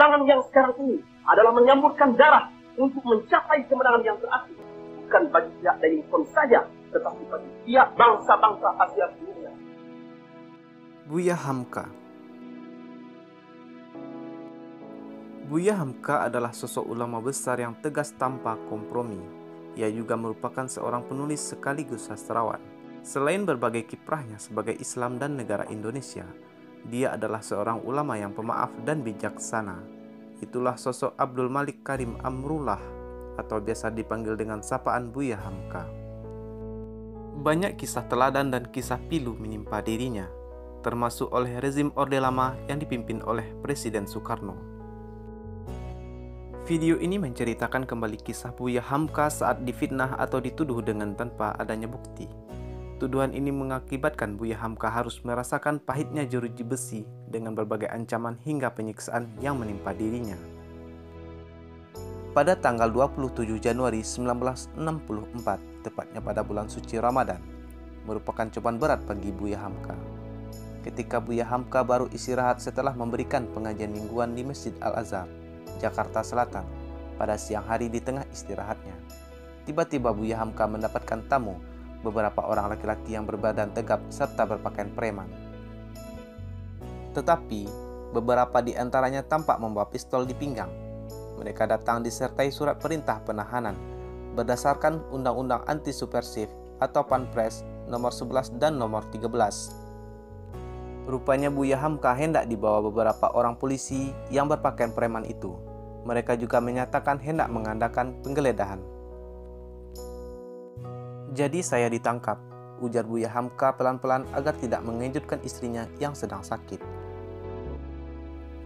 peperangan yang sekarang ini adalah menyamburkan darah untuk mencapai kemenangan yang berarti. Bukan bagi pihak Daeng Pon saja, tetapi bagi pihak bangsa-bangsa Asia dunia. Buya Hamka. Buya Hamka adalah sosok ulama besar yang tegas tanpa kompromi. Ia juga merupakan seorang penulis sekaligus sastrawan. Selain berbagai kiprahnya sebagai Islam dan negara Indonesia, dia adalah seorang ulama yang pemaaf dan bijaksana. Itulah sosok Abdul Malik Karim Amrullah, atau biasa dipanggil dengan sapaan Buya Hamka. Banyak kisah teladan dan kisah pilu menimpa dirinya, termasuk oleh rezim Orde Lama yang dipimpin oleh Presiden Soekarno. Video ini menceritakan kembali kisah Buya Hamka saat difitnah atau dituduh dengan tanpa adanya bukti. Tuduhan ini mengakibatkan Buya Hamka harus merasakan pahitnya jeruji besi dengan berbagai ancaman hingga penyiksaan yang menimpa dirinya. Pada tanggal 27 Januari 1964, tepatnya pada bulan suci Ramadan, merupakan cobaan berat bagi Buya Hamka. Ketika Buya Hamka baru istirahat setelah memberikan pengajian mingguan di Masjid Al-Azhar, Jakarta Selatan, pada siang hari di tengah istirahatnya. Tiba-tiba Buya Hamka mendapatkan tamu, beberapa orang laki-laki yang berbadan tegap serta berpakaian preman. Tetapi, beberapa di antaranya tampak membawa pistol di pinggang. Mereka datang disertai surat perintah penahanan berdasarkan Undang-Undang Anti Subversif atau Panpres nomor 11 dan nomor 13. Rupanya Buya Hamka hendak dibawa beberapa orang polisi yang berpakaian preman itu. Mereka juga menyatakan hendak mengadakan penggeledahan. "Jadi saya ditangkap," ujar Buya Hamka pelan-pelan agar tidak mengejutkan istrinya yang sedang sakit.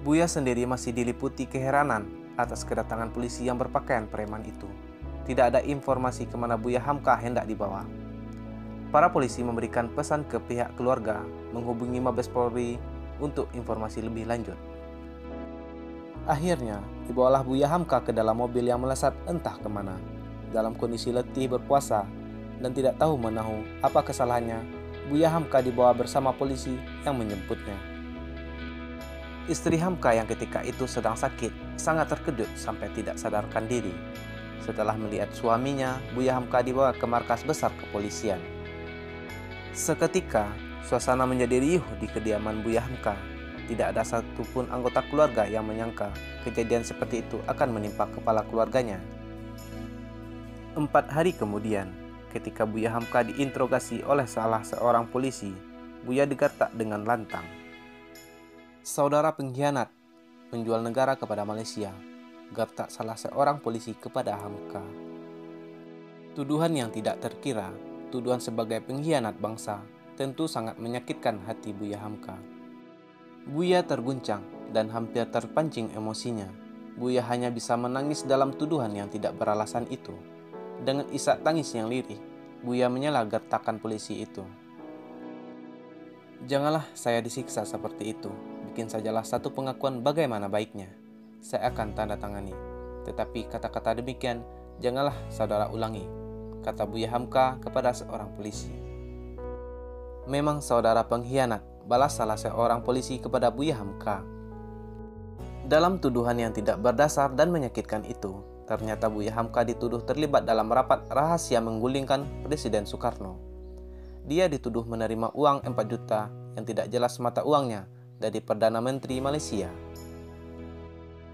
Buya sendiri masih diliputi keheranan atas kedatangan polisi yang berpakaian preman itu. Tidak ada informasi kemana Buya Hamka hendak dibawa. Para polisi memberikan pesan ke pihak keluarga menghubungi Mabes Polri untuk informasi lebih lanjut. Akhirnya, dibawalah Buya Hamka ke dalam mobil yang melesat entah kemana. Dalam kondisi letih berpuasa dan tidak tahu menahu apa kesalahannya, Buya Hamka dibawa bersama polisi yang menjemputnya. Istri Hamka yang ketika itu sedang sakit sangat terkejut sampai tidak sadarkan diri. Setelah melihat suaminya, Buya Hamka dibawa ke markas besar kepolisian. Seketika, suasana menjadi riuh di kediaman Buya Hamka. Tidak ada satupun anggota keluarga yang menyangka kejadian seperti itu akan menimpa kepala keluarganya. 4 hari kemudian, ketika Buya Hamka diinterogasi oleh salah seorang polisi, Buya digertak dengan lantang. "Saudara pengkhianat, menjual negara kepada Malaysia," gertak salah seorang polisi kepada Hamka. Tuduhan yang tidak terkira, tuduhan sebagai pengkhianat bangsa, tentu sangat menyakitkan hati Buya Hamka. Buya terguncang dan hampir terpancing emosinya. Buya hanya bisa menangis dalam tuduhan yang tidak beralasan itu. Dengan isak tangis yang lirih, Buya menyela gertakan polisi itu. "Janganlah saya disiksa seperti itu. Bikin sajalah satu pengakuan bagaimana baiknya. Saya akan tanda tangani. Tetapi kata-kata demikian janganlah saudara ulangi," kata Buya Hamka kepada seorang polisi. "Memang saudara pengkhianat," balas salah seorang polisi kepada Buya Hamka. Dalam tuduhan yang tidak berdasar dan menyakitkan itu, ternyata Buya Hamka dituduh terlibat dalam rapat rahasia menggulingkan Presiden Soekarno. Dia dituduh menerima uang 4 juta yang tidak jelas mata uangnya dari Perdana Menteri Malaysia.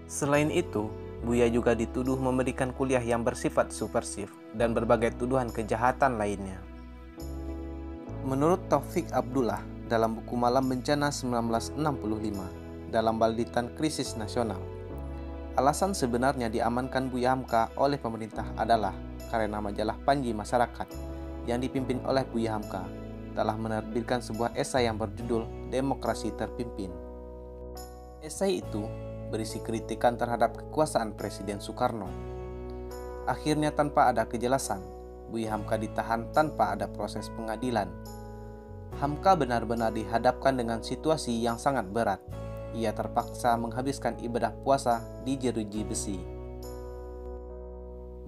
Selain itu, Buya juga dituduh memberikan kuliah yang bersifat subversif dan berbagai tuduhan kejahatan lainnya. Menurut Taufik Abdullah, dalam buku Malam Bencana 1965 dalam Balditan Krisis Nasional, alasan sebenarnya diamankan Buya Hamka oleh pemerintah adalah karena majalah Panji Masyarakat yang dipimpin oleh Buya Hamka telah menerbitkan sebuah esai yang berjudul Demokrasi Terpimpin. Esai itu berisi kritikan terhadap kekuasaan Presiden Soekarno. Akhirnya tanpa ada kejelasan, Buya Hamka ditahan tanpa ada proses pengadilan. Hamka benar-benar dihadapkan dengan situasi yang sangat berat. Ia terpaksa menghabiskan ibadah puasa di jeruji besi.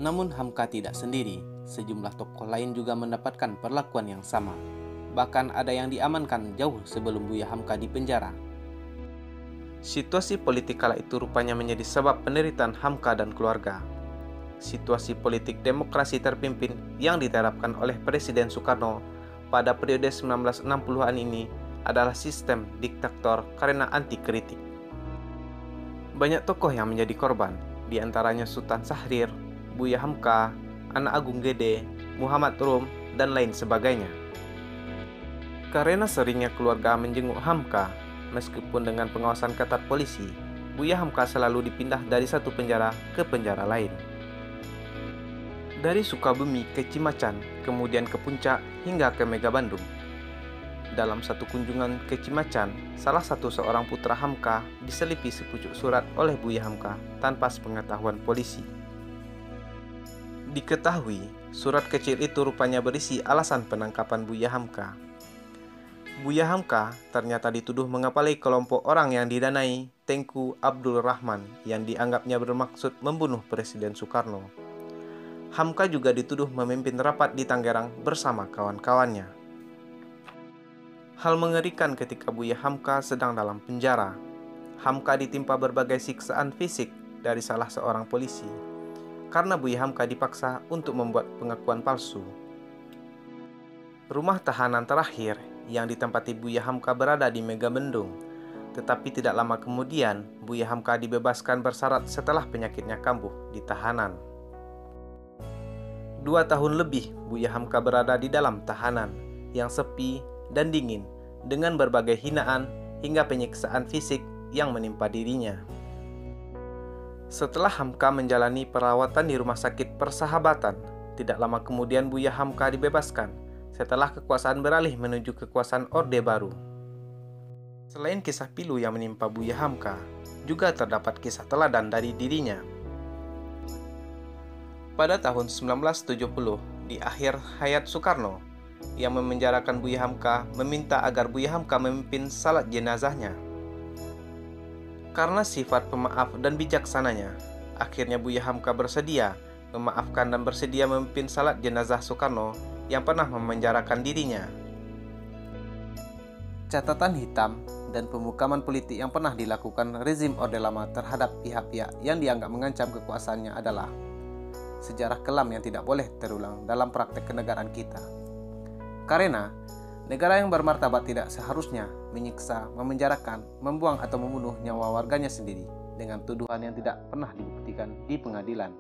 Namun Hamka tidak sendiri, sejumlah tokoh lain juga mendapatkan perlakuan yang sama. Bahkan ada yang diamankan jauh sebelum Buya Hamka dipenjara. Situasi politik kala itu rupanya menjadi sebab penderitaan Hamka dan keluarga. Situasi politik demokrasi terpimpin yang diterapkan oleh Presiden Soekarno pada periode 1960-an ini adalah sistem diktator karena anti kritik. Banyak tokoh yang menjadi korban, di antaranya Sultan Syahrir, Buya Hamka, Anak Agung Gede, Muhammad Rum, dan lain sebagainya. Karena seringnya keluarga menjenguk Hamka, meskipun dengan pengawasan ketat polisi, Buya Hamka selalu dipindah dari satu penjara ke penjara lain. Dari Sukabumi ke Cimacan, kemudian ke Puncak hingga ke Mega Bandung. Dalam satu kunjungan ke Cimacan, salah satu seorang putra Hamka diselipi sepucuk surat oleh Buya Hamka tanpa sepengetahuan polisi. Diketahui, surat kecil itu rupanya berisi alasan penangkapan Buya Hamka. Buya Hamka ternyata dituduh mengepalai kelompok orang yang didanai Tengku Abdul Rahman yang dianggapnya bermaksud membunuh Presiden Soekarno. Hamka juga dituduh memimpin rapat di Tangerang bersama kawan-kawannya. Hal mengerikan ketika Buya Hamka sedang dalam penjara. Hamka ditimpa berbagai siksaan fisik dari salah seorang polisi, karena Buya Hamka dipaksa untuk membuat pengakuan palsu. Rumah tahanan terakhir yang ditempati Buya Hamka berada di Mega Bendung, tetapi tidak lama kemudian Buya Hamka dibebaskan bersyarat setelah penyakitnya kambuh di tahanan. 2 tahun lebih Buya Hamka berada di dalam tahanan yang sepi dan dingin dengan berbagai hinaan hingga penyiksaan fisik yang menimpa dirinya. Setelah Hamka menjalani perawatan di Rumah Sakit Persahabatan, tidak lama kemudian Buya Hamka dibebaskan setelah kekuasaan beralih menuju kekuasaan Orde Baru. Selain kisah pilu yang menimpa Buya Hamka, juga terdapat kisah teladan dari dirinya. Pada tahun 1970, di akhir hayat Soekarno, yang memenjarakan Buya Hamka meminta agar Buya Hamka memimpin salat jenazahnya. Karena sifat pemaaf dan bijaksananya, akhirnya Buya Hamka bersedia memaafkan dan bersedia memimpin salat jenazah Soekarno yang pernah memenjarakan dirinya. Catatan hitam dan pemukaman politik yang pernah dilakukan rezim Orde Lama terhadap pihak-pihak yang dianggap mengancam kekuasaannya adalah sejarah kelam yang tidak boleh terulang dalam praktek kenegaraan kita. Karena negara yang bermartabat tidak seharusnya menyiksa, memenjarakan, membuang atau membunuh nyawa warganya sendiri dengan tuduhan yang tidak pernah dibuktikan di pengadilan.